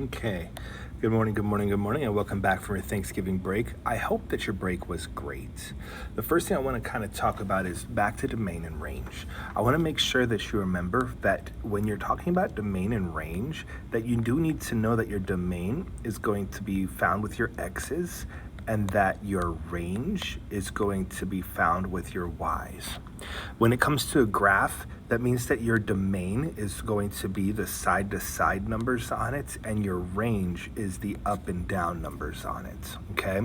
Okay. Good morning, good morning, good morning, and welcome back from your Thanksgiving break. I hope that your break was great. The first thing I want to kind of talk about is back to domain and range. I want to make sure that you remember that when you're talking about domain and range, that you do need to know that your domain is going to be found with your x's and that your range is going to be found with your y's. When it comes to a graph, that means that your domain is going to be the side-to-side numbers on it, and your range is the up and down numbers on it, okay?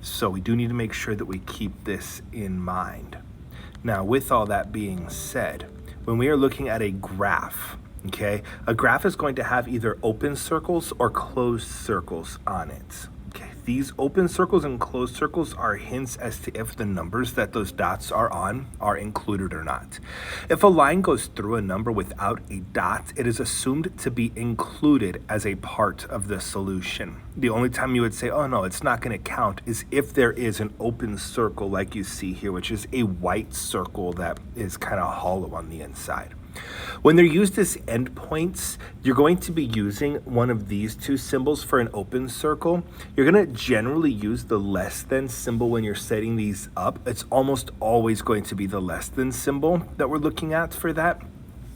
So we do need to make sure that we keep this in mind. Now, with all that being said, when we are looking at a graph, okay, a graph is going to have either open circles or closed circles on it. Okay, these open circles and closed circles are hints as to if the numbers that those dots are on are included or not. If a line goes through a number without a dot, it is assumed to be included as a part of the solution. The only time you would say, oh no, it's not going to count, is if there is an open circle like you see here, which is a white circle that is kind of hollow on the inside. When they're used as endpoints, you're going to be using one of these two symbols for an open circle. You're going to generally use the less than symbol when you're setting these up. It's almost always going to be the less than symbol that we're looking at for that.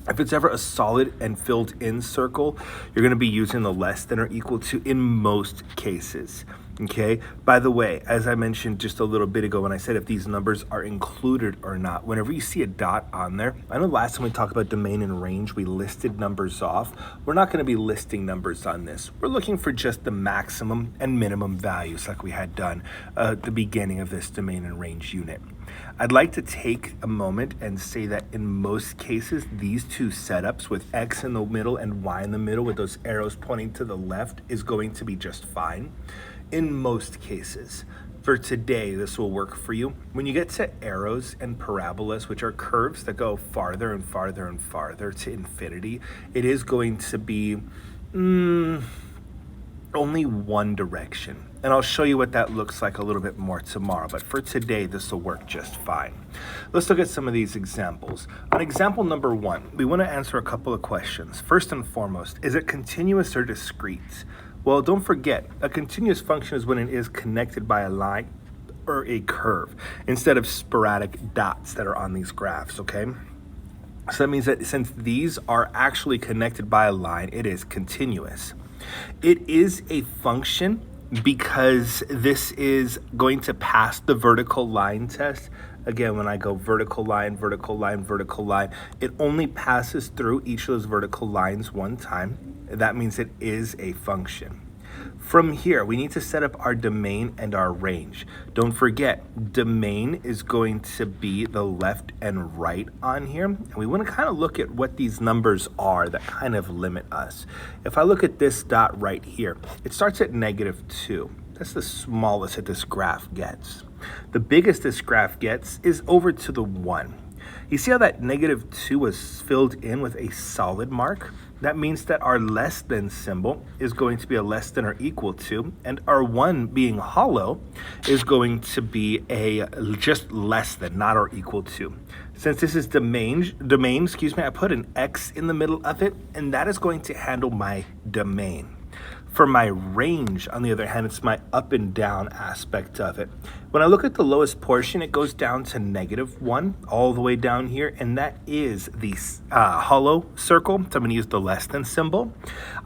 If it's ever a solid and filled in circle, you're going to be using the less than or equal to in most cases. Okay, by the way, as I mentioned just a little bit ago when I said if these numbers are included or not, whenever you see a dot on there, I know last time we talked about domain and range, we listed numbers off. We're not going to be listing numbers on this. We're looking for just the maximum and minimum values like we had done at the beginning of this domain and range unit. I'd like to take a moment and say that in most cases, these two setups with X in the middle and Y in the middle with those arrows pointing to the left is going to be just fine. In most cases. For today, this will work for you. When you get to arrows and parabolas, which are curves that go farther and farther and farther to infinity, it is going to be only one direction. And I'll show you what that looks like a little bit more tomorrow. But for today, this will work just fine. Let's look at some of these examples. On example number 1, we want to answer a couple of questions. First and foremost, is it continuous or discrete? Well, don't forget, a continuous function is when it is connected by a line or a curve instead of sporadic dots that are on these graphs, okay? So that means that since these are actually connected by a line, it is continuous. It is a function because this is going to pass the vertical line test. Again, when I go vertical line, vertical line, vertical line, it only passes through each of those vertical lines one time. That means it is a function. From here, we need to set up our domain and our range. Don't forget, domain is going to be the left and right on here. And we want to kind of look at what these numbers are that kind of limit us. If I look at this dot right here, it starts at -2. That's the smallest that this graph gets. The biggest this graph gets is over to the 1. You see how that -2 was filled in with a solid mark? That means that our less than symbol is going to be a less than or equal to, and our 1 being hollow is going to be a just less than, not or equal to. Since this is domain, I put an X in the middle of it, and that is going to handle my domain. For my range, on the other hand, it's my up and down aspect of it. When I look at the lowest portion, it goes down to -1 all the way down here, and that is the hollow circle. So I'm going to use the less than symbol.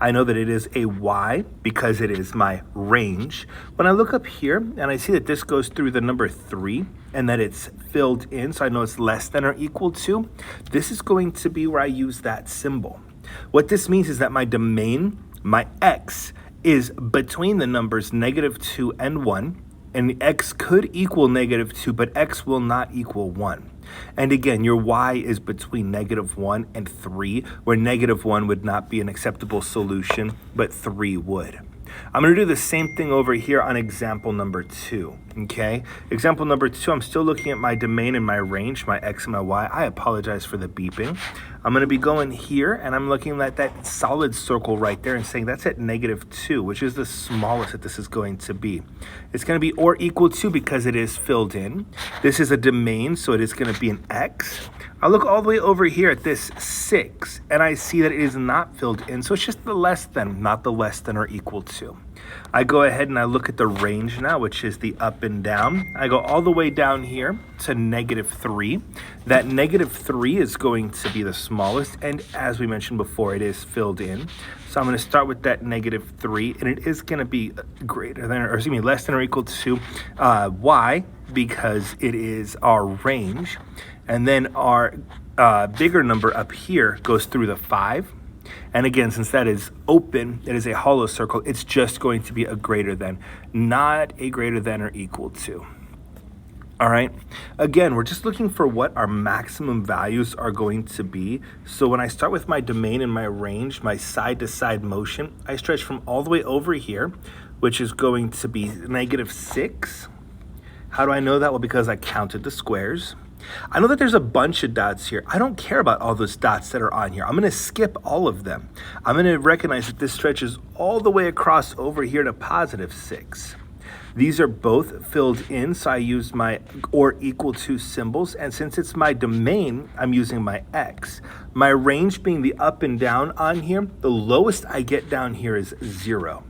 I know that it is a Y because it is my range. When I look up here and I see that this goes through the number 3 and that it's filled in, so I know it's less than or equal to, this is going to be where I use that symbol. What this means is that my domain, my X, is between the numbers -2 and 1, and X could equal -2, but X will not equal 1. And again, your Y is between -1 and 3, where -1 would not be an acceptable solution, but 3 would. I'm going to do the same thing over here on example number 2. Okay, example number 2, I'm still looking at my domain and my range, my x and my y. I apologize for the beeping. I'm going to be going here, and I'm looking at that solid circle right there and saying that's at -2, which is the smallest that this is going to be. It's going to be or equal to because it is filled in. This is a domain, so it is going to be an x. I look all the way over here at this 6, and I see that it is not filled in, so it's just the less than, not the less than or equal to. I go ahead and I look at the range now, which is the up and down. I go all the way down here to -3. That -3 is going to be the smallest, and as we mentioned before, it is filled in. So I'm going to start with that -3, and it is going to be greater than, or excuse me, less than or equal to y, because it is our range. And then our bigger number up here goes through the 5. And again, since that is open, it is a hollow circle, it's just going to be a greater than, not a greater than or equal to. All right, again, we're just looking for what our maximum values are going to be. So when I start with my domain and my range, my side-to-side motion, I stretch from all the way over here, which is going to be -6. How do I know that? Well, because I counted the squares. I know that there's a bunch of dots here. I don't care about all those dots that are on here. I'm going to skip all of them. I'm going to recognize that this stretches all the way across over here to +6. These are both filled in, so I used my or equal to symbols. And since it's my domain, I'm using my x. My range being the up and down on here, the lowest I get down here is 0.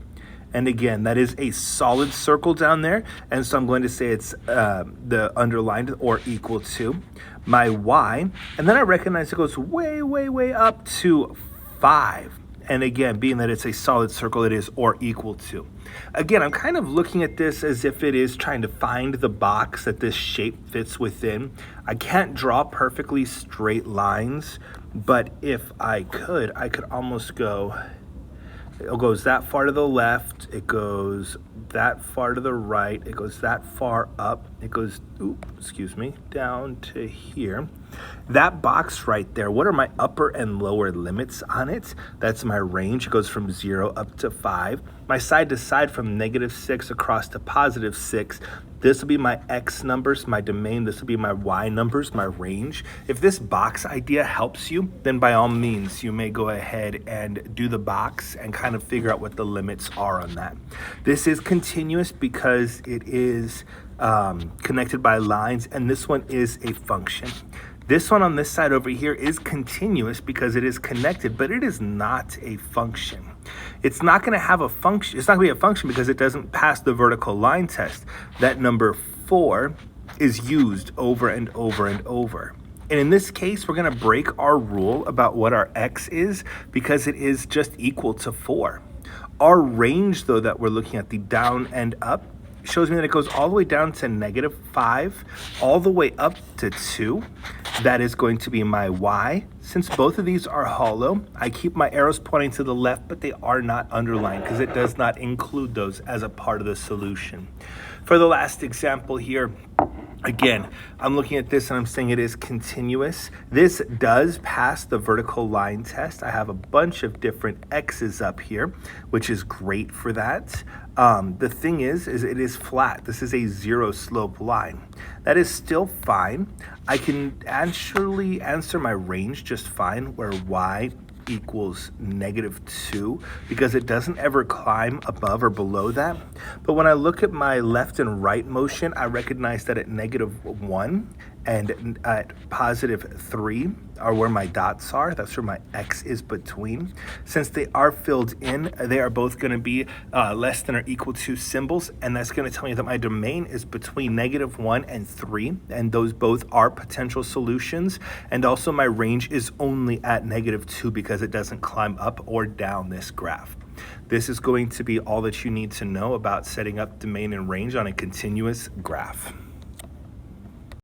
And again, that is a solid circle down there. And so I'm going to say it's the underlined or equal to my y. And then I recognize it goes way, way, way up to 5. And again, being that it's a solid circle, it is or equal to. Again, I'm kind of looking at this as if it is trying to find the box that this shape fits within. I can't draw perfectly straight lines, but if I could almost go, it goes that far to the left, it goes that far to the right, it goes that far up, it goes, down to here. That box right there, what are my upper and lower limits on it? That's my range. It goes from 0 up to 5. My side to side from -6 across to +6. This will be my x numbers, my domain. This will be my y numbers, my range. If this box idea helps you, then by all means, you may go ahead and do the box and kind of figure out what the limits are on that. This is continuous because it is connected by lines, and this one is a function. This one on this side over here is continuous because it is connected, but it is not a function. It's not going to have a function. It's not going to be a function because it doesn't pass the vertical line test. That number 4 is used over and over and over. And in this case, we're going to break our rule about what our x is because it is just equal to 4. Our range, though, that we're looking at, the down and up, shows me that it goes all the way down to -5, all the way up to 2. That is going to be my y. Since both of these are hollow, I keep my arrows pointing to the left, but they are not underlined because it does not include those as a part of the solution. For the last example here, again, I'm looking at this and I'm saying it is continuous. This does pass the vertical line test. I have a bunch of different x's up here, which is great for that. The thing is it is flat. This is a 0 slope line. That is still fine. I can actually answer my range just fine, where y equals -2 because it doesn't ever climb above or below that. But when I look at my left and right motion, I recognize that at -1 and at +3 are where my dots are. That's where my x is between. Since they are filled in, they are both going to be less than or equal to symbols, and that's going to tell me that my domain is between -1 and 3, and those both are potential solutions. And also my range is only at -2 because it doesn't climb up or down this graph. This is going to be all that you need to know about setting up domain and range on a continuous graph.